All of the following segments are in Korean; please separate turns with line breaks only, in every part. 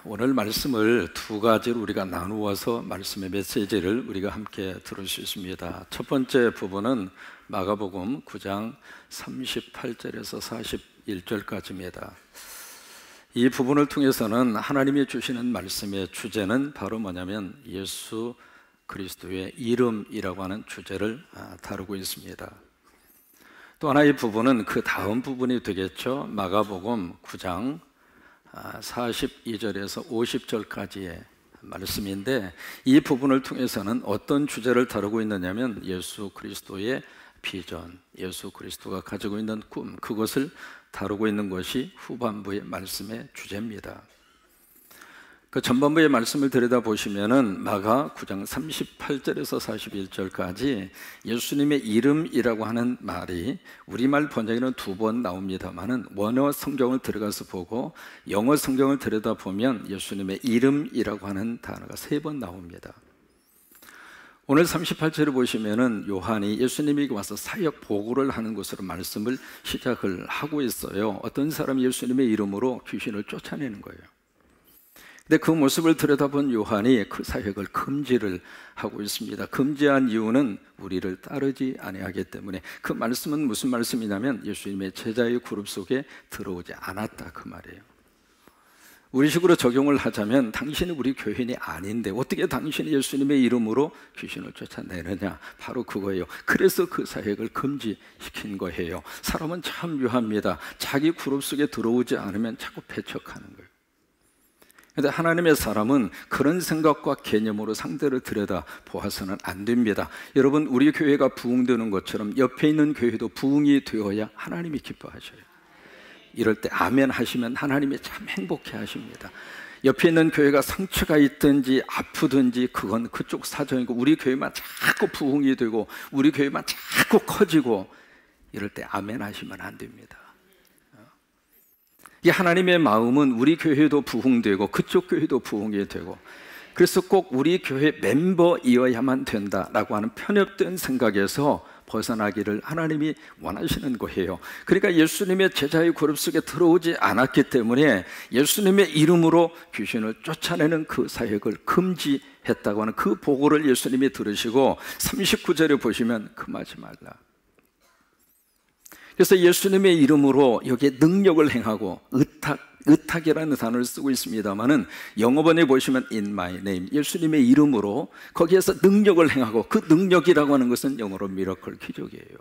오늘 말씀을 두 가지로 우리가 나누어서 말씀의 메시지를 우리가 함께 들을 수 있습니다. 첫 번째 부분은 마가복음 9장 38절에서 41절까지입니다. 이 부분을 통해서는 하나님이 주시는 말씀의 주제는 바로 뭐냐면 예수 그리스도의 이름이라고 하는 주제를 다루고 있습니다. 또 하나의 부분은 그 다음 부분이 되겠죠. 마가복음 9장 42절에서 50절까지의 말씀인데, 이 부분을 통해서는 어떤 주제를 다루고 있느냐면 예수 그리스도의 비전, 예수 그리스도가 가지고 있는 꿈, 그것을 다루고 있는 것이 후반부의 말씀의 주제입니다. 그 전반부의 말씀을 들여다보시면은 마가 9장 38절에서 41절까지 예수님의 이름이라고 하는 말이 우리말 번역에는 두 번 나옵니다만은 원어 성경을 들어가서 보고 영어 성경을 들여다보면 예수님의 이름이라고 하는 단어가 세 번 나옵니다. 오늘 38절을 보시면은 요한이 예수님이 와서 사역 보고를 하는 것으로 말씀을 시작을 하고 있어요. 어떤 사람이 예수님의 이름으로 귀신을 쫓아내는 거예요. 근데 그 모습을 들여다본 요한이 그 사역을 금지를 하고 있습니다. 금지한 이유는 우리를 따르지 아니하기 때문에. 그 말씀은 무슨 말씀이냐면 예수님의 제자의 그룹 속에 들어오지 않았다, 그 말이에요. 우리식으로 적용을 하자면 당신이 우리 교인이 아닌데 어떻게 당신이 예수님의 이름으로 귀신을 쫓아내느냐, 바로 그거예요. 그래서 그 사역을 금지시킨 거예요. 사람은 참 묘합니다. 자기 그룹 속에 들어오지 않으면 자꾸 배척하는 거예요. 그런데 하나님의 사람은 그런 생각과 개념으로 상대를 들여다 보아서는 안 됩니다. 여러분, 우리 교회가 부흥되는 것처럼 옆에 있는 교회도 부흥이 되어야 하나님이 기뻐하셔요. 이럴 때 아멘 하시면 하나님이 참 행복해 하십니다. 옆에 있는 교회가 상처가 있든지 아프든지 그건 그쪽 사정이고, 우리 교회만 자꾸 부흥이 되고 우리 교회만 자꾸 커지고, 이럴 때 아멘 하시면 안 됩니다. 이 하나님의 마음은 우리 교회도 부흥되고 그쪽 교회도 부흥이 되고, 그래서 꼭 우리 교회 멤버이어야만 된다라고 하는 편협된 생각에서 벗어나기를 하나님이 원하시는 거예요. 그러니까 예수님의 제자의 그룹 속에 들어오지 않았기 때문에 예수님의 이름으로 귀신을 쫓아내는 그 사역을 금지했다고 하는 그 보고를 예수님이 들으시고 39절에 보시면 금하지 말라. 그래서 예수님의 이름으로 여기에 능력을 행하고, 의탁이라는 단어를 쓰고 있습니다만은 영어본에 보시면 in my name, 예수님의 이름으로, 거기에서 능력을 행하고, 그 능력이라고 하는 것은 영어로 미러클, 기적이에요.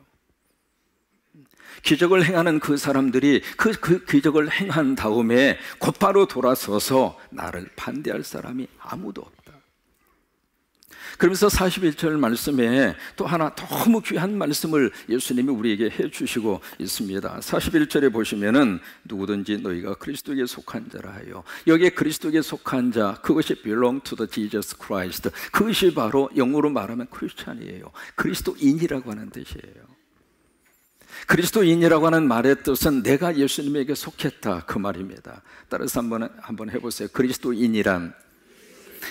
기적을 행하는 그 사람들이 그 기적을 행한 다음에 곧바로 돌아서서 나를 반대할 사람이 아무도 없다. 그러면서 41절 말씀에 또 하나 너무 귀한 말씀을 예수님이 우리에게 해주시고 있습니다. 41절에 보시면은 누구든지 너희가 그리스도에게 속한 자라 하여, 여기에 그리스도에게 속한 자, 그것이 belong to the Jesus Christ, 그것이 바로 영어로 말하면 크리스찬이에요. 그리스도인이라고 하는 뜻이에요. 그리스도인이라고 하는 말의 뜻은 내가 예수님에게 속했다, 그 말입니다. 따라서 한번 해보세요. 그리스도인이란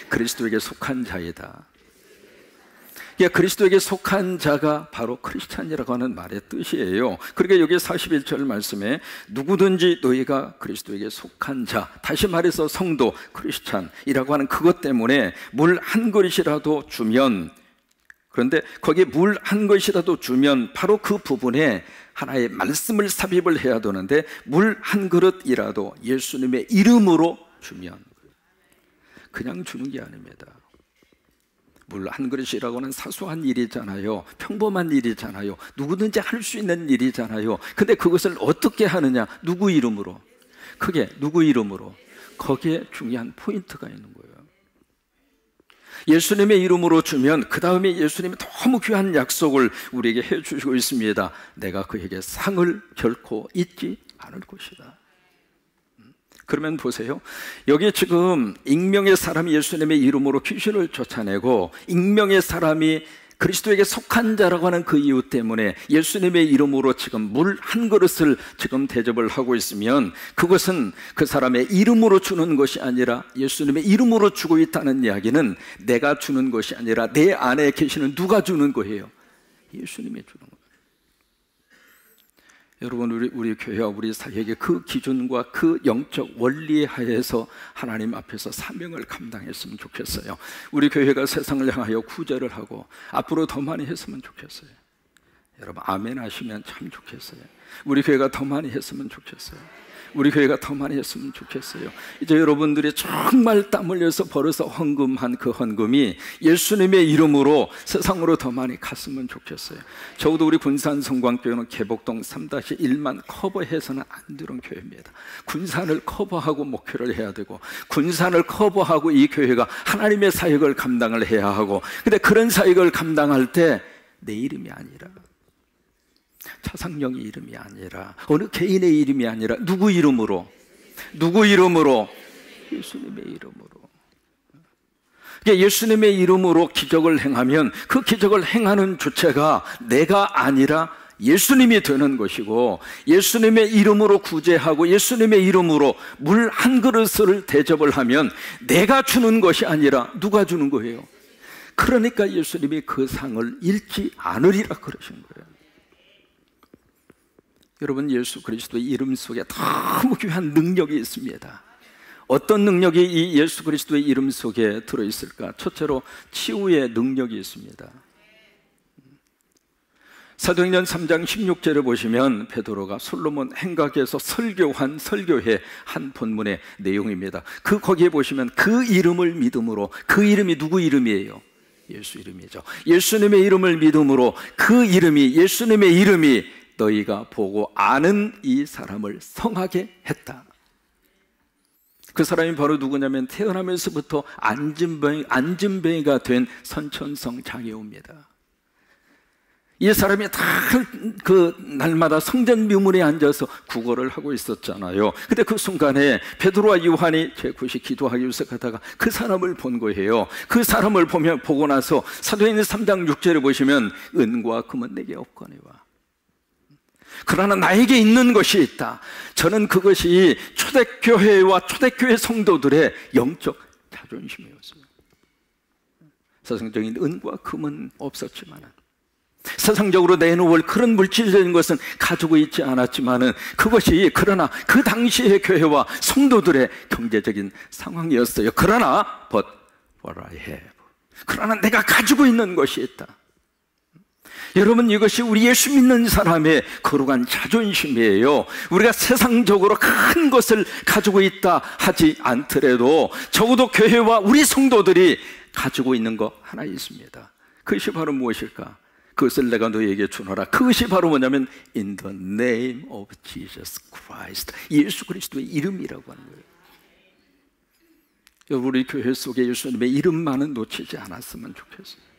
그리스도에게 속한 자이다. 그리스도에게 속한 자가 바로 크리스찬이라고 하는 말의 뜻이에요. 그러니까 여기 41절 말씀에 누구든지 너희가 그리스도에게 속한 자, 다시 말해서 성도, 크리스찬이라고 하는 그것 때문에 물 한 그릇이라도 주면, 그런데 거기에 물 한 그릇이라도 주면 바로 그 부분에 하나의 말씀을 삽입을 해야 되는데, 물 한 그릇이라도 예수님의 이름으로 주면, 그냥 주는 게 아닙니다. 물 한 그릇이라고 하는 사소한 일이잖아요. 평범한 일이잖아요. 누구든지 할 수 있는 일이잖아요. 근데 그것을 어떻게 하느냐? 누구 이름으로? 그게 누구 이름으로? 거기에 중요한 포인트가 있는 거예요. 예수님의 이름으로 주면 그 다음에 예수님이 너무 귀한 약속을 우리에게 해주시고 있습니다. 내가 그에게 상을 결코 잊지 않을 것이다. 그러면 보세요. 여기 지금 익명의 사람이 예수님의 이름으로 귀신을 쫓아내고, 익명의 사람이 그리스도에게 속한 자라고 하는 그 이유 때문에 예수님의 이름으로 지금 물 한 그릇을 지금 대접을 하고 있으면, 그것은 그 사람의 이름으로 주는 것이 아니라 예수님의 이름으로 주고 있다는 이야기는 내가 주는 것이 아니라 내 안에 계시는 누가 주는 거예요? 예수님이 주는 거예요. 여러분, 우리 교회와 우리 사회에게 그 기준과 그 영적 원리 하에서 하나님 앞에서 사명을 감당했으면 좋겠어요. 우리 교회가 세상을 향하여 구제를 하고 앞으로 더 많이 했으면 좋겠어요. 여러분, 아멘 하시면 참 좋겠어요. 우리 교회가 더 많이 했으면 좋겠어요. 우리 교회가 더 많이 했으면 좋겠어요. 이제 여러분들이 정말 땀 흘려서 벌어서 헌금한 그 헌금이 예수님의 이름으로 세상으로 더 많이 갔으면 좋겠어요. 적어도 우리 군산 성광교회는 개복동 3-1만 커버해서는 안 되는 교회입니다. 군산을 커버하고 목회를 해야 되고, 군산을 커버하고 이 교회가 하나님의 사역을 감당을 해야 하고, 근데 그런 사역을 감당할 때 내 이름이 아니라, 차상령의 이름이 아니라, 어느 개인의 이름이 아니라 누구 이름으로? 누구 이름으로? 예수님의 이름으로. 예수님의 이름으로 기적을 행하면 그 기적을 행하는 주체가 내가 아니라 예수님이 되는 것이고, 예수님의 이름으로 구제하고 예수님의 이름으로 물 한 그릇을 대접을 하면 내가 주는 것이 아니라 누가 주는 거예요? 그러니까 예수님이 그 상을 잃지 않으리라 그러신 거예요. 여러분, 예수 그리스도의 이름 속에 너무 귀한 능력이 있습니다. 어떤 능력이 이 예수 그리스도의 이름 속에 들어있을까? 첫째로 치유의 능력이 있습니다. 사도행전 3장 16절을 보시면 베드로가 솔로몬 행각에서 설교한 설교의 한 본문의 내용입니다. 거기에 보시면 그 이름을 믿음으로, 그 이름이 누구 이름이에요? 예수 이름이죠. 예수님의 이름을 믿음으로 그 이름이, 예수님의 이름이 너희가 보고 아는 이 사람을 성하게 했다. 그 사람이 바로 누구냐면 태어나면서부터 안진뱅이가 된 선천성 장애우입니다. 이 사람이 다 그 날마다 성전 묘문에 앉아서 구걸을 하고 있었잖아요. 근데 그 순간에 베드로와 요한이 제9시 기도하기 시작하다가 그 사람을 본 거예요. 그 사람을 보고 나서 사도행전 3장 6절에 보시면 은과 금은 내게 없거니와 그러나 나에게 있는 것이 있다. 저는 그것이 초대교회와 초대교회 성도들의 영적 자존심이었어요. 세상적인 은과 금은 없었지만, 세상적으로 내놓을 그런 물질적인 것은 가지고 있지 않았지만, 그것이 그러나 그 당시의 교회와 성도들의 경제적인 상황이었어요. 그러나 but what I have, 그러나 내가 가지고 있는 것이 있다. 여러분, 이것이 우리 예수 믿는 사람의 거룩한 자존심이에요. 우리가 세상적으로 큰 것을 가지고 있다 하지 않더라도 적어도 교회와 우리 성도들이 가지고 있는 거 하나 있습니다. 그것이 바로 무엇일까? 그것을 내가 너희에게 주노라. 그것이 바로 뭐냐면 In the name of Jesus Christ, 예수 그리스도의 이름이라고 하는 거예요. 여러분, 우리 교회 속에 예수님의 이름만은 놓치지 않았으면 좋겠어요.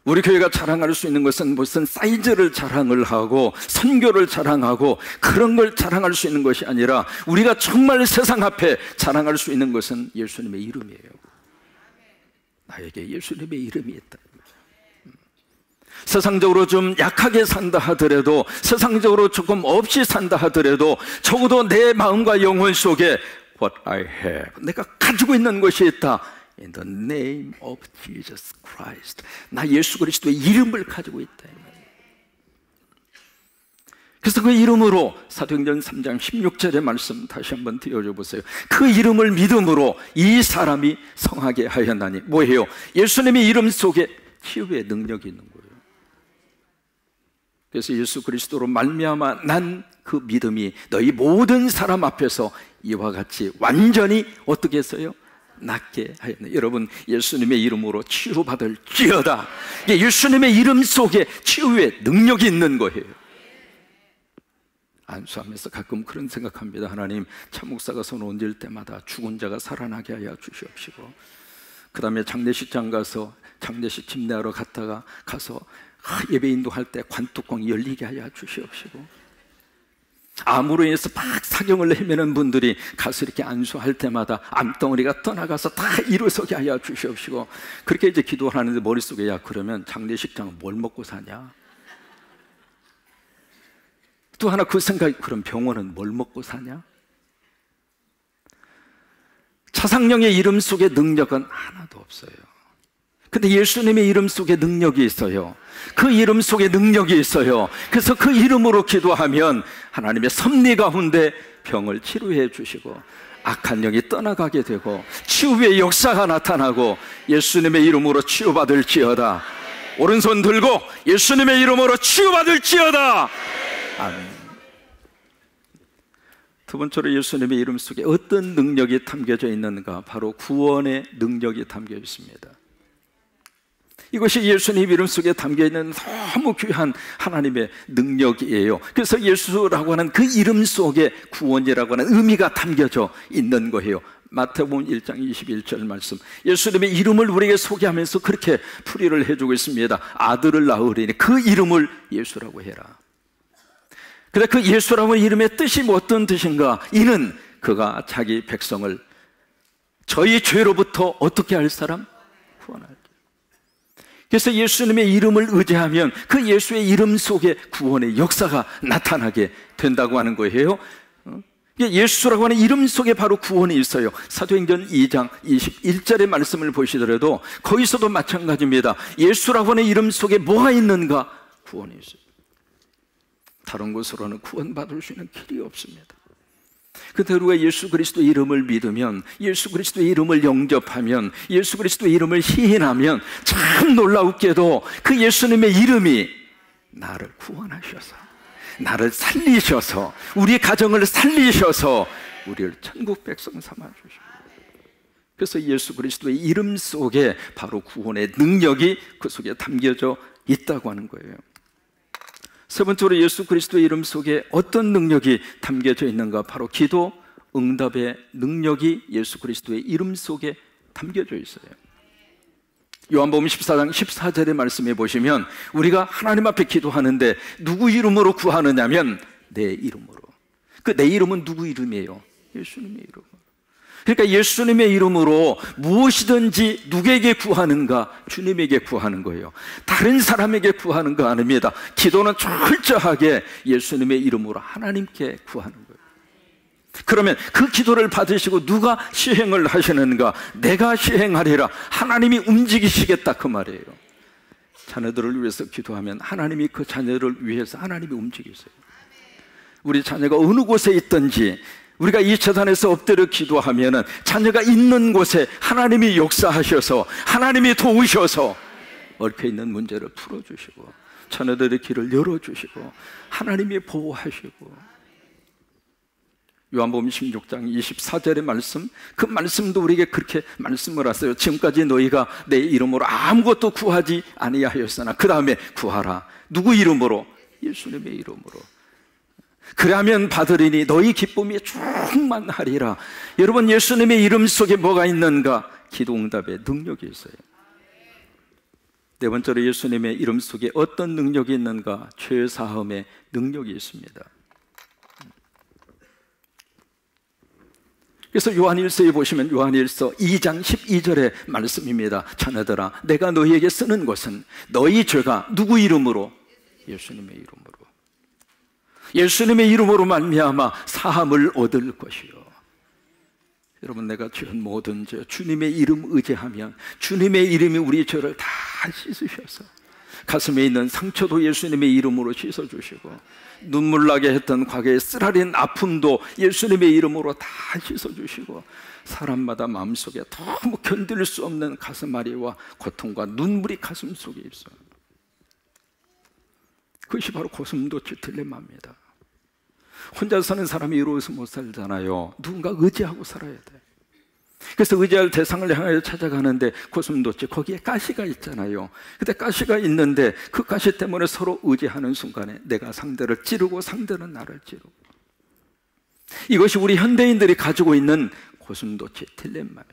우리 교회가 자랑할 수 있는 것은 무슨 사이즈를 자랑을 하고 선교를 자랑하고 그런 걸 자랑할 수 있는 것이 아니라, 우리가 정말 세상 앞에 자랑할 수 있는 것은 예수님의 이름이에요. 나에게 예수님의 이름이 있다. 세상적으로 좀 약하게 산다 하더라도, 세상적으로 조금 없이 산다 하더라도 적어도 내 마음과 영혼 속에 What I have, 내가 가지고 있는 것이 있다. In the name of Jesus Christ, 나 예수 그리스도의 이름을 가지고 있다. 그래서 그 이름으로 사도행전 3장 16절의 말씀 다시 한번 띄워줘 보세요. 그 이름을 믿음으로 이 사람이 성하게 하였나니, 뭐예요? 예수님의 이름 속에 치유의 능력이 있는 거예요. 그래서 예수 그리스도로 말미암아 난 그 믿음이 너희 모든 사람 앞에서 이와 같이 완전히 어떻게 했어요? 낫게 하였네. 여러분, 예수님의 이름으로 치유받을지어다. 예수님의 이름 속에 치유의 능력이 있는 거예요. 안수하면서 가끔 그런 생각합니다. 하나님, 참목사가 손 얹을 때마다 죽은 자가 살아나게 하여 주시옵시고, 그 다음에 장례식장 가서 장례식 집례하러 가서 예배 인도할 때 관뚜껑 열리게 하여 주시옵시고, 암으로 인해서 막 사경을 헤매는 분들이 가서 이렇게 안수할 때마다 암덩어리가 떠나가서 다 일어서게 하여 주시옵시고, 그렇게 이제 기도를 하는데 머릿속에, 야, 그러면 장례식장은 뭘 먹고 사냐? 또 하나 그 생각이, 그럼 병원은 뭘 먹고 사냐? 차상령의 이름 속에 능력은 하나도 없어요. 근데 예수님의 이름 속에 능력이 있어요. 그 이름 속에 능력이 있어요. 그래서 그 이름으로 기도하면 하나님의 섭리 가운데 병을 치료해 주시고 악한 영이 떠나가게 되고 치유의 역사가 나타나고 예수님의 이름으로 치유받을지어다. 오른손 들고 예수님의 이름으로 치유받을지어다. 아멘. 두 번째로 예수님의 이름 속에 어떤 능력이 담겨져 있는가? 바로 구원의 능력이 담겨 있습니다. 이것이 예수님 이름 속에 담겨있는 너무 귀한 하나님의 능력이에요. 그래서 예수라고 하는 그 이름 속에 구원이라고 하는 의미가 담겨져 있는 거예요. 마태복음 1장 21절 말씀, 예수님의 이름을 우리에게 소개하면서 그렇게 풀이를 해주고 있습니다. 아들을 낳으리니 그 이름을 예수라고 해라. 그런데 그 예수라고 하는 이름의 뜻이 어떤 뜻인가? 이는 그가 자기 백성을 저희 죄로부터 어떻게 할 사람? 구원할. 그래서 예수님의 이름을 의지하면 그 예수의 이름 속에 구원의 역사가 나타나게 된다고 하는 거예요. 예수라고 하는 이름 속에 바로 구원이 있어요. 사도행전 2장 21절의 말씀을 보시더라도 거기서도 마찬가지입니다. 예수라고 하는 이름 속에 뭐가 있는가? 구원이 있어요. 다른 곳으로는 구원받을 수 있는 길이 없습니다. 그런데 우리가 예수 그리스도의 이름을 믿으면, 예수 그리스도의 이름을 영접하면, 예수 그리스도의 이름을 시인하면 참 놀라웠게도 그 예수님의 이름이 나를 구원하셔서, 나를 살리셔서, 우리 가정을 살리셔서 우리를 천국 백성 삼아주시고, 그래서 예수 그리스도의 이름 속에 바로 구원의 능력이 그 속에 담겨져 있다고 하는 거예요. 세 번째로 예수 그리스도의 이름 속에 어떤 능력이 담겨져 있는가? 바로 기도 응답의 능력이 예수 그리스도의 이름 속에 담겨져 있어요. 요한복음 14장 14절의 말씀에 보시면 우리가 하나님 앞에 기도하는데 누구 이름으로 구하느냐면 내 이름으로. 그 내 이름은 누구 이름이에요? 예수님의 이름. 그러니까 예수님의 이름으로 무엇이든지 누구에게 구하는가? 주님에게 구하는 거예요. 다른 사람에게 구하는 거 아닙니다. 기도는 철저하게 예수님의 이름으로 하나님께 구하는 거예요. 그러면 그 기도를 받으시고 누가 시행을 하시는가? 내가 시행하리라. 하나님이 움직이시겠다 그 말이에요. 자녀들을 위해서 기도하면 하나님이 그 자녀를 위해서 하나님이 움직이세요. 우리 자녀가 어느 곳에 있든지 우리가 이 재단에서 엎드려 기도하면은 자녀가 있는 곳에 하나님이 역사하셔서 하나님이 도우셔서 얽혀있는 문제를 풀어주시고 자녀들의 길을 열어주시고 하나님이 보호하시고. 요한복음 16장 24절의 말씀, 그 말씀도 우리에게 그렇게 말씀을 하세요. 지금까지 너희가 내 이름으로 아무것도 구하지 아니하였으나 그 다음에 구하라. 누구 이름으로? 예수님의 이름으로. 그러면 받으리니 너희 기쁨이 충만하리라. 여러분, 예수님의 이름 속에 뭐가 있는가? 기도 응답의 능력이 있어요. 네 번째로 예수님의 이름 속에 어떤 능력이 있는가? 죄 사함의 능력이 있습니다. 그래서 요한일서에 보시면 요한일서 2장 12절의 말씀입니다. 자녀들아, 내가 너희에게 쓰는 것은 너희 죄가 누구 이름으로? 예수님의 이름으로. 예수님의 이름으로 말미암아 사함을 얻을 것이요. 여러분, 내가 지은 모든 죄 주님의 이름 의지하면 주님의 이름이 우리 죄를 다 씻으셔서 가슴에 있는 상처도 예수님의 이름으로 씻어주시고 눈물 나게 했던 과거의 쓰라린 아픔도 예수님의 이름으로 다 씻어주시고 사람마다 마음속에 너무 견딜 수 없는 가슴앓이와 고통과 눈물이 가슴 속에 있어요. 그것이 바로 고슴도치 딜레마입니다. 혼자 사는 사람이 이루어서 못 살잖아요. 누군가 의지하고 살아야 돼. 그래서 의지할 대상을 향하여 찾아가는데 고슴도치 거기에 가시가 있잖아요. 근데 가시가 있는데 그 가시 때문에 서로 의지하는 순간에 내가 상대를 찌르고 상대는 나를 찌르고, 이것이 우리 현대인들이 가지고 있는 고슴도치 딜레마예요.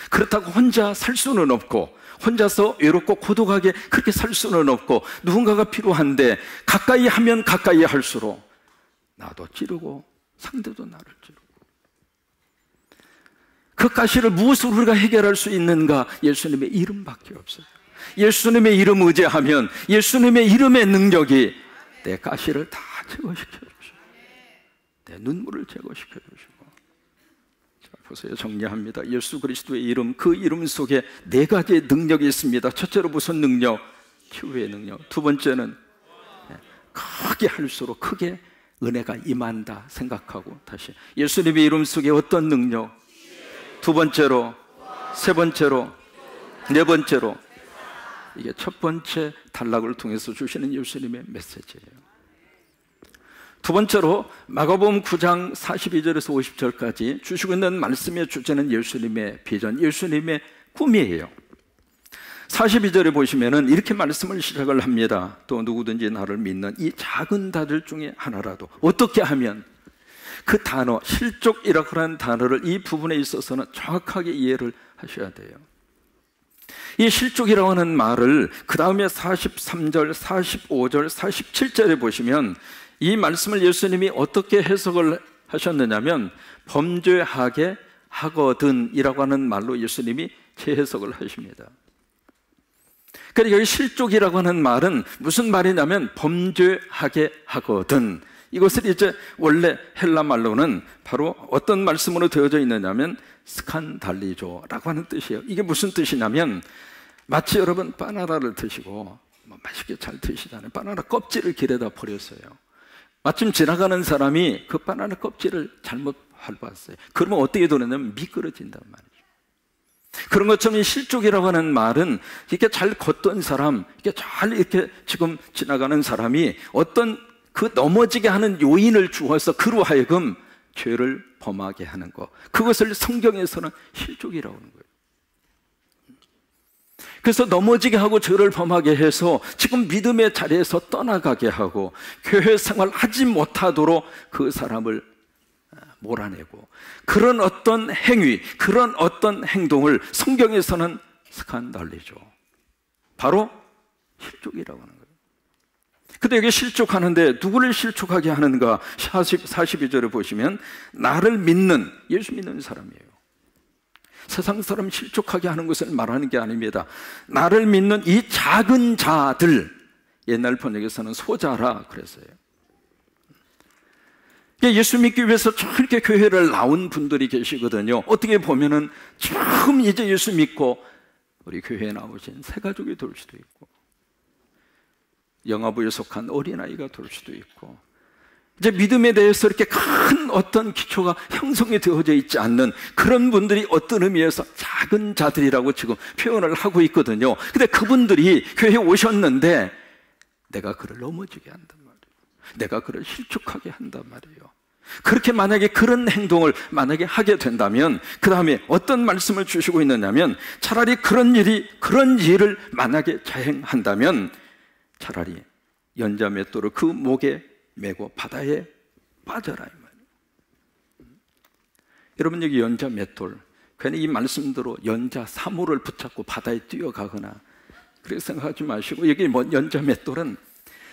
그렇다고 혼자 살 수는 없고 혼자서 외롭고 고독하게 그렇게 살 수는 없고 누군가가 필요한데 가까이 하면 가까이 할수록 나도 찌르고 상대도 나를 찌르고. 그 가시를 무엇으로 우리가 해결할 수 있는가? 예수님의 이름밖에 없어요. 예수님의 이름 의지하면 예수님의 이름의 능력이 내 가시를 다 제거시켜 주시고 내 눈물을 제거시켜 주시고. 자, 보세요. 정리합니다. 예수 그리스도의 이름, 그 이름 속에 네 가지의 능력이 있습니다. 첫째로 무슨 능력? 치유의 능력. 두 번째는 크게 할수록 크게 은혜가 임한다 생각하고, 다시 예수님의 이름 속에 어떤 능력? 두 번째로, 세 번째로, 네 번째로. 이게 첫 번째 단락을 통해서 주시는 예수님의 메시지예요. 두 번째로 마가복음 9장 42절에서 50절까지 주시고 있는 말씀의 주제는 예수님의 비전, 예수님의 꿈이에요. 42절에 보시면은 이렇게 말씀을 시작을 합니다. 또 누구든지 나를 믿는 이 작은 다들 중에 하나라도, 어떻게 하면, 그 단어 실족이라고 하는 단어를 이 부분에 있어서는 정확하게 이해를 하셔야 돼요. 이 실족이라고 하는 말을 그 다음에 43절, 45절, 47절에 보시면 이 말씀을 예수님이 어떻게 해석을 하셨느냐면 범죄하게 하거든이라고 하는 말로 예수님이 재해석을 하십니다. 그러니까 여기 실족이라고 하는 말은 무슨 말이냐면 범죄하게 하거든. 이것을 이제 원래 헬라 말로는 바로 어떤 말씀으로 되어져 있느냐면 스칸달리조라고 하는 뜻이에요. 이게 무슨 뜻이냐면 마치 여러분 바나나를 드시고 맛있게 잘 드시잖아요. 바나나 껍질을 길에다 버렸어요. 마침 지나가는 사람이 그 바나나 껍질을 잘못 밟았어요. 그러면 어떻게 되느냐면 미끄러진단 말이에요. 그런 것처럼 이 실족이라고 하는 말은 이렇게 잘 걷던 사람, 이렇게 잘 이렇게 지금 지나가는 사람이 어떤 그 넘어지게 하는 요인을 주어서 그로 하여금 죄를 범하게 하는 것, 그것을 성경에서는 실족이라고 하는 거예요. 그래서 넘어지게 하고 죄를 범하게 해서 지금 믿음의 자리에서 떠나가게 하고 교회 생활 하지 못하도록 그 사람을 몰아내고, 그런 어떤 행위, 그런 어떤 행동을 성경에서는 스칸달리죠, 바로 실족이라고 하는 거예요. 근데 여기 실족하는데 누구를 실족하게 하는가? 42절에 보시면 나를 믿는, 예수 믿는 사람이에요. 세상 사람 실족하게 하는 것을 말하는 게 아닙니다. 나를 믿는 이 작은 자들, 옛날 번역에서는 소자라 그랬어요. 예수 믿기 위해서 저렇게 교회를 나온 분들이 계시거든요. 어떻게 보면은 처음 이제 예수 믿고 우리 교회에 나오신 새가족이 될 수도 있고, 영아부에 속한 어린아이가 될 수도 있고, 이제 믿음에 대해서 이렇게 큰 어떤 기초가 형성이 되어져 있지 않는 그런 분들이 어떤 의미에서 작은 자들이라고 지금 표현을 하고 있거든요. 근데 그분들이 교회에 오셨는데 내가 그를 넘어지게 한단 말이에요. 내가 그를 실족하게 한단 말이에요. 그렇게 만약에 그런 행동을 만약에 하게 된다면 그 다음에 어떤 말씀을 주시고 있느냐면 차라리 그런 일을 만약에 자행한다면 차라리 연자 맷돌을 그 목에 메고 바다에 빠져라 이 말이에요. 여러분, 여기 연자 맷돌, 괜히 이 말씀대로 연자 사물을 붙잡고 바다에 뛰어가거나 그렇게 생각하지 마시고, 여기 연자 맷돌은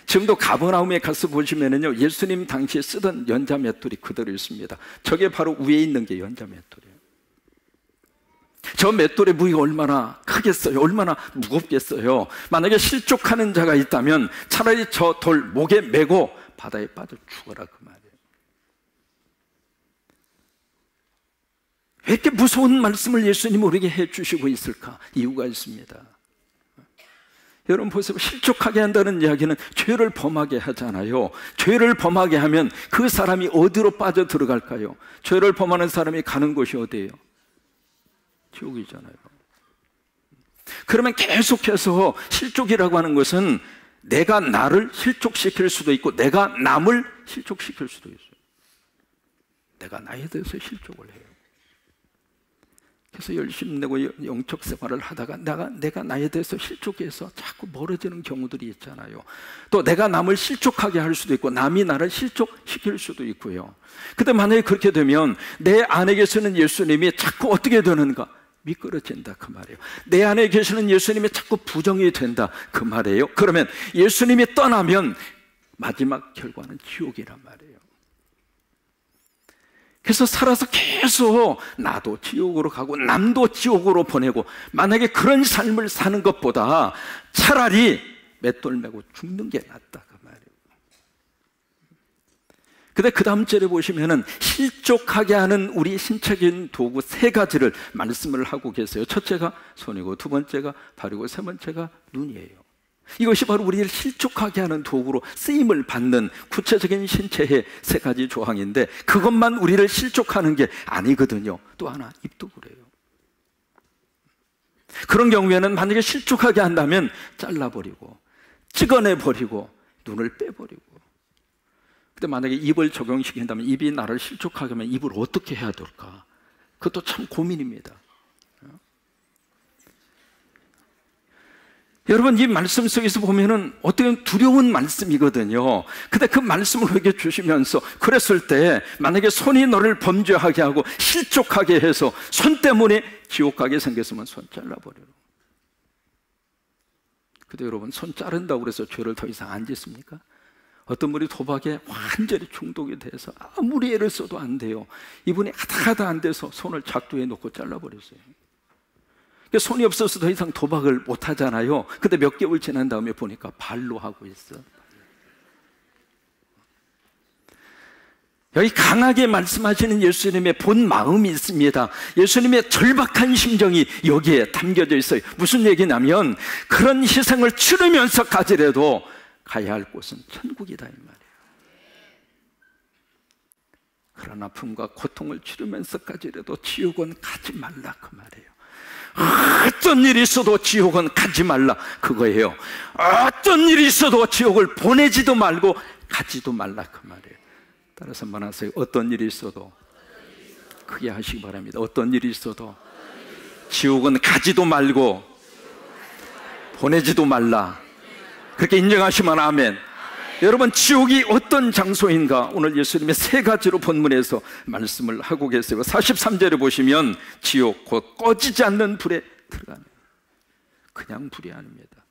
지금도 가버나움에 가서 보시면은요, 예수님 당시에 쓰던 연자 맷돌이 그대로 있습니다. 저게 바로 위에 있는 게 연자 맷돌이에요. 저 맷돌의 무게가 얼마나 크겠어요? 얼마나 무겁겠어요? 만약에 실족하는 자가 있다면 차라리 저 돌 목에 메고 바다에 빠져 죽어라 그 말이에요. 왜 이렇게 무서운 말씀을 예수님이 우리에게 해주시고 있을까? 이유가 있습니다. 여러분 보세요. 실족하게 한다는 이야기는 죄를 범하게 하잖아요. 죄를 범하게 하면 그 사람이 어디로 빠져 들어갈까요? 죄를 범하는 사람이 가는 곳이 어디예요? 지옥이잖아요. 그러면 계속해서 실족이라고 하는 것은 내가 나를 실족시킬 수도 있고 내가 남을 실족시킬 수도 있어요. 내가 나에 대해서 실족을 해요. 그래서 열심히 내고 영적 생활을 하다가 내가 나에 대해서 실족해서 자꾸 멀어지는 경우들이 있잖아요. 또 내가 남을 실족하게 할 수도 있고 남이 나를 실족시킬 수도 있고요. 근데 만약에 그렇게 되면 내 안에 계시는 예수님이 자꾸 어떻게 되는가? 미끄러진다 그 말이에요. 내 안에 계시는 예수님이 자꾸 부정이 된다 그 말이에요. 그러면 예수님이 떠나면 마지막 결과는 지옥이란 말이에요. 그래서 살아서 계속 나도 지옥으로 가고 남도 지옥으로 보내고, 만약에 그런 삶을 사는 것보다 차라리 맷돌 메고 죽는 게 낫다 그 말이에요. 근데 그 다음 절에 보시면은 실족하게 하는 우리 신체적인 도구 세 가지를 말씀을 하고 계세요. 첫째가 손이고, 두 번째가 발이고, 세 번째가 눈이에요. 이것이 바로 우리를 실족하게 하는 도구로 쓰임을 받는 구체적인 신체의 세 가지 조항인데, 그것만 우리를 실족하는 게 아니거든요. 또 하나, 입도 그래요. 그런 경우에는 만약에 실족하게 한다면 잘라버리고, 찍어내버리고, 눈을 빼버리고. 근데 만약에 입을 적용시킨다면, 입이 나를 실족하게 하면 입을 어떻게 해야 될까? 그것도 참 고민입니다. 여러분, 이 말씀 속에서 보면은 어떻게 두려운 말씀이거든요. 근데 그 말씀을 우리에게 주시면서, 그랬을 때 만약에 손이 너를 범죄하게 하고 실족하게 해서 손 때문에 지옥 가게 생겼으면 손 잘라버려요. 근데 여러분, 손 자른다고 해서 죄를 더 이상 안 짓습니까? 어떤 분이 도박에 완전히 중독이 돼서 아무리 애를 써도 안 돼요. 이분이 하다 안 돼서 손을 작두에 놓고 잘라버렸어요. 손이 없어서 더 이상 도박을 못 하잖아요. 근데 몇 개월 지난 다음에 보니까 발로 하고 있어. 여기 강하게 말씀하시는 예수님의 본 마음이 있습니다. 예수님의 절박한 심정이 여기에 담겨져 있어요. 무슨 얘기냐면, 그런 희생을 치르면서 가지래도 가야 할 곳은 천국이다, 이 말이에요. 그런 아픔과 고통을 치르면서까지라도 지옥은 가지 말라, 그 말이에요. 어떤 일이 있어도 지옥은 가지 말라, 그거예요. 어떤 일이 있어도 지옥을 보내지도 말고 가지도 말라, 그 말이에요. 따라서 한번 하세요. 어떤 일이 있어도, 크게 하시기 바랍니다. 어떤 일이 있어도 지옥은 가지도 말고 보내지도 말라. 그렇게 인정하시면 아멘. 여러분, 지옥이 어떤 장소인가 오늘 예수님의 세 가지로 본문에서 말씀을 하고 계세요. 43절에 보시면 지옥, 곧 꺼지지 않는 불에 들어가는, 그냥 불이 아닙니다.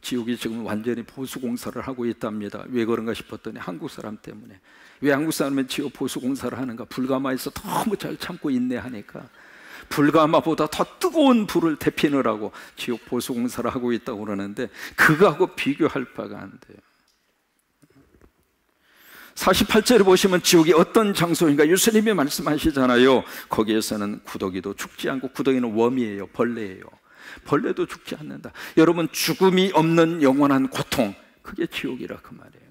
지옥이 지금 완전히 보수공사를 하고 있답니다. 왜 그런가 싶었더니 한국 사람 때문에. 왜 한국 사람은 지옥 보수공사를 하는가? 불가마에서 너무 잘 참고 인내하니까 불가마보다 더 뜨거운 불을 데피느라고 지옥 보수공사를 하고 있다고 그러는데, 그거하고 비교할 바가 안 돼요. 48절에 보시면 지옥이 어떤 장소인가 예수님이 말씀하시잖아요. 거기에서는 구더기도 죽지 않고, 구더기는 웜이에요, 벌레예요. 벌레도 죽지 않는다. 여러분, 죽음이 없는 영원한 고통, 그게 지옥이라, 그 말이에요.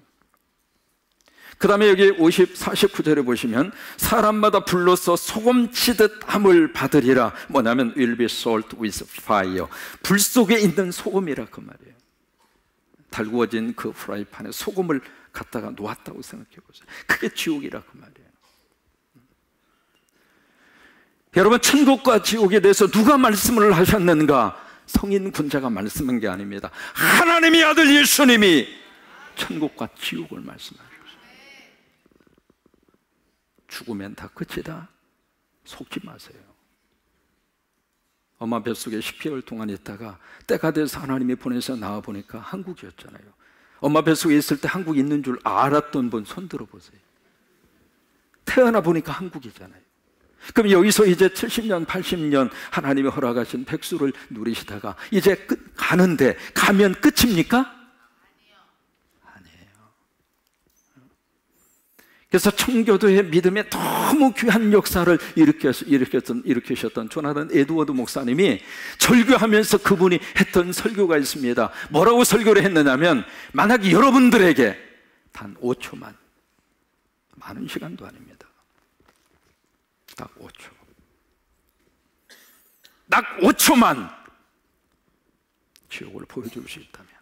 그 다음에 여기 49절에 보시면 사람마다 불로써 소금치듯 함을 받으리라. 뭐냐면 will be salt with fire, 불 속에 있는 소금이라, 그 말이에요. 달구어진 그 프라이팬에 소금을 갖다가 놓았다고 생각해 보세요. 그게 지옥이라, 그 말이에요. 여러분, 천국과 지옥에 대해서 누가 말씀을 하셨는가? 성인 군자가 말씀한 게 아닙니다. 하나님의 아들 예수님이 천국과 지옥을 말씀하셨어요. 죽으면 다 끝이다, 속지 마세요. 엄마 뱃속에 10개월 동안 있다가 때가 돼서 하나님이 보내서 나와보니까 한국이었잖아요. 엄마 뱃속에 있을 때 한국에 있는 줄 알았던 분 손 들어보세요. 태어나 보니까 한국이잖아요. 그럼 여기서 이제 70년, 80년 하나님이 허락하신 백수를 누리시다가 이제 가는데, 가면 끝입니까? 그래서 청교도의 믿음에 너무 귀한 역사를 일으키셨던 조나단 에드워드 목사님이 설교하면서 그분이 했던 설교가 있습니다. 뭐라고 설교를 했느냐면, 만약 여러분들에게 단 5초만, 많은 시간도 아닙니다, 딱 5초, 딱 5초만 지옥을 보여줄 수 있다면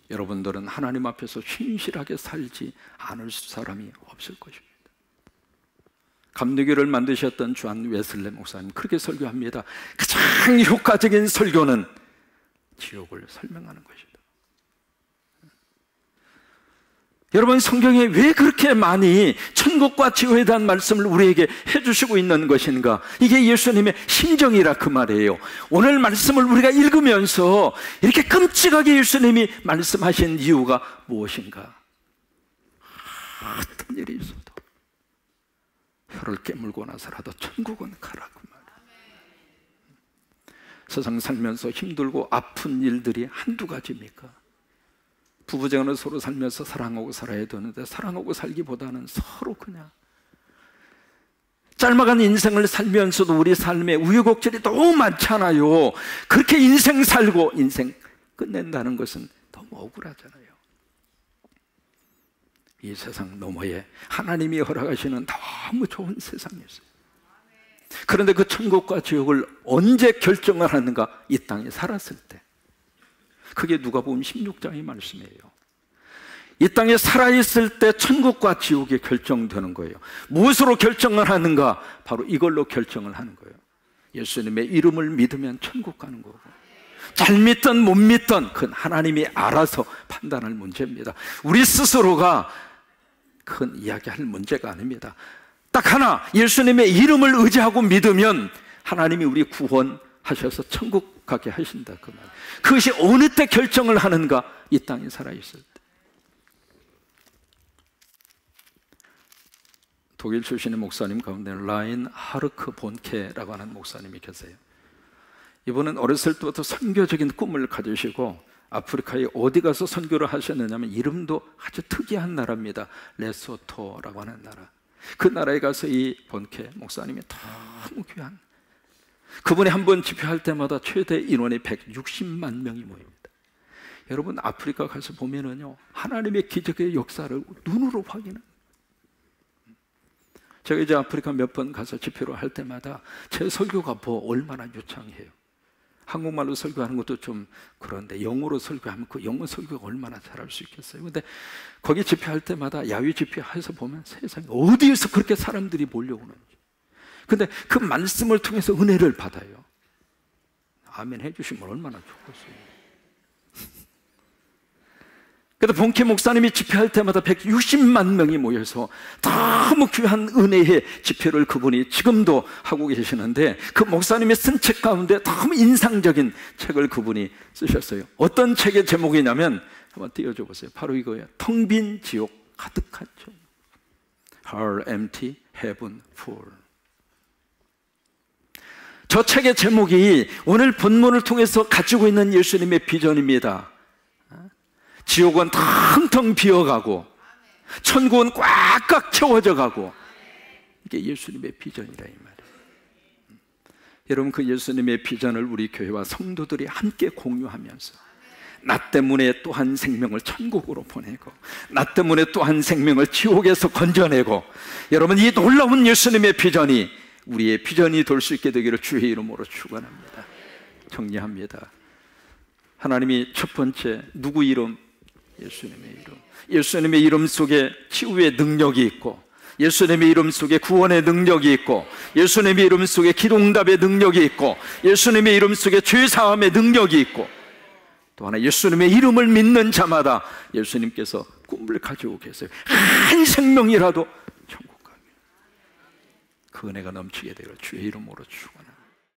여러분들은 하나님 앞에서 신실하게 살지 않을 사람이 없을 것입니다. 감리교를 만드셨던 존 웨슬레 목사님 그렇게 설교합니다. 가장 효과적인 설교는 지옥을 설명하는 것이다. 여러분, 성경에 왜 그렇게 많이 천국과 지옥에 대한 말씀을 우리에게 해주시고 있는 것인가? 이게 예수님의 심정이라, 그 말이에요. 오늘 말씀을 우리가 읽으면서 이렇게 끔찍하게 예수님이 말씀하신 이유가 무엇인가? 어떤 일이 있어도 혀를 깨물고 나서라도 천국은 가라, 그 말이에요. 세상 살면서 힘들고 아픈 일들이 한두 가지입니까? 부부쟁으로 서로 살면서 사랑하고 살아야 되는데 사랑하고 살기보다는 서로 그냥 짧아간 인생을 살면서도 우리 삶에 우여곡절이 너무 많잖아요. 그렇게 인생 살고 인생 끝낸다는 것은 너무 억울하잖아요. 이 세상 너머에 하나님이 허락하시는 너무 좋은 세상이 있어요. 그런데 그 천국과 지옥을 언제 결정을 하는가? 이 땅에 살았을 때. 그게 누가복음 16장의 말씀이에요. 이 땅에 살아있을 때 천국과 지옥이 결정되는 거예요. 무엇으로 결정을 하는가? 바로 이걸로 결정을 하는 거예요. 예수님의 이름을 믿으면 천국 가는 거고, 잘 믿든 못 믿든 그건 하나님이 알아서 판단할 문제입니다. 우리 스스로가 큰 이야기할 문제가 아닙니다. 딱 하나, 예수님의 이름을 의지하고 믿으면 하나님이 우리 구원하셔서 천국 가게 하신다, 그 말. 그것이 어느 때 결정을 하는가? 이 땅에 살아있을 때. 독일 출신의 목사님 가운데 라인 하르크 본케라고 하는 목사님이 계세요. 이분은 어렸을 때부터 선교적인 꿈을 가지시고 아프리카에 어디 가서 선교를 하셨느냐면 이름도 아주 특이한 나라입니다. 레소토라고 하는 나라. 그 나라에 가서 이 본케 목사님이 너무 귀한, 그분이 한 번 집회할 때마다 최대 인원이 160만 명이 모입니다. 여러분, 아프리카 가서 보면은요, 하나님의 기적의 역사를 눈으로 확인합니다. 제가 이제 아프리카 몇 번 가서 집회를 할 때마다 제 설교가 얼마나 유창해요. 한국말로 설교하는 것도 좀 그런데 영어로 설교하면 그 영어 설교가 얼마나 잘할 수 있겠어요. 근데 거기 집회할 때마다 야외 집회해서 보면 세상에 어디에서 그렇게 사람들이 몰려오는지. 근데 그 말씀을 통해서 은혜를 받아요. 아멘 해주시면 얼마나 좋겠어요. 그래서 본케 목사님이 집회할 때마다 160만 명이 모여서 너무 귀한 은혜의 집회를 그분이 지금도 하고 계시는데, 그 목사님이 쓴 책 가운데 너무 인상적인 책을 그분이 쓰셨어요. 어떤 책의 제목이냐면, 한번 띄워줘 보세요. 바로 이거예요. 텅 빈 지옥 가득한 점. Hell empty, heaven full. 저 책의 제목이 오늘 본문을 통해서 가지고 있는 예수님의 비전입니다. 지옥은 텅텅 비어가고 천국은 꽉꽉 채워져 가고, 이게 예수님의 비전이라 이 말이에요. 여러분, 그 예수님의 비전을 우리 교회와 성도들이 함께 공유하면서 나 때문에 또 한 생명을 천국으로 보내고 나 때문에 또 한 생명을 지옥에서 건져내고, 여러분, 이 놀라운 예수님의 비전이 우리의 비전이 될 수 있게 되기를 주의 이름으로 축원합니다. 정리합니다. 하나님이 첫 번째, 누구 이름? 예수님의 이름. 예수님의 이름 속에 치유의 능력이 있고, 예수님의 이름 속에 구원의 능력이 있고, 예수님의 이름 속에 기도응답의 능력이 있고, 예수님의 이름 속에 죄사함의 능력이 있고, 또 하나 예수님의 이름을 믿는 자마다 예수님께서 꿈을 가지고 계세요. 한 생명이라도 천국 가게, 그 은혜가 넘치게 되기를 주의 이름으로 축원합니다.